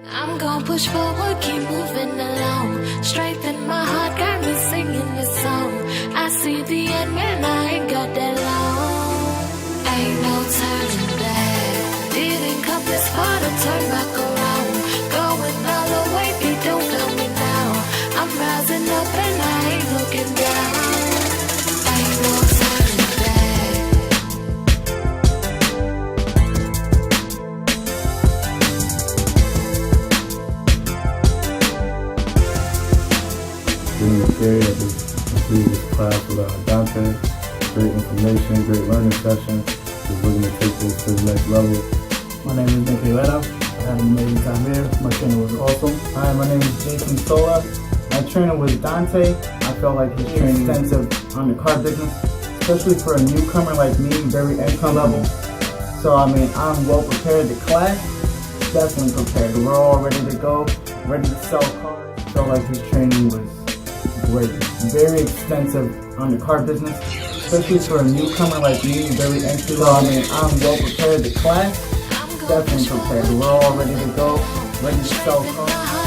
I'm gonna push forward, keep moving along. Strength in my heart got me singing this song. I see the end, man, I ain't got that long. Ain't no turning back. Didn't come this far to turn back around. Going all the way, they don't feel me now. I'm rising up and I ain't looking down. Ain't no turning back. During this period, I just completed this class with Dante. Great information, great learning session. Just looking to take this to the next level. My name is Nicky Leno. I had an amazing time here. My training was awesome. Hi, my name is Jason Sola. My trainer was Dante. I felt like his training was extensive on the car business, especially for a newcomer like me, very entry level. So I mean, I'm well prepared. The class, definitely prepared. We're all ready to go, ready to sell cars. I felt like his training was great, very extensive on the car business, especially for a newcomer like me, very entry level. I mean, I'm well prepared. The class, definitely prepared. We're all ready to go, ready to sell cars.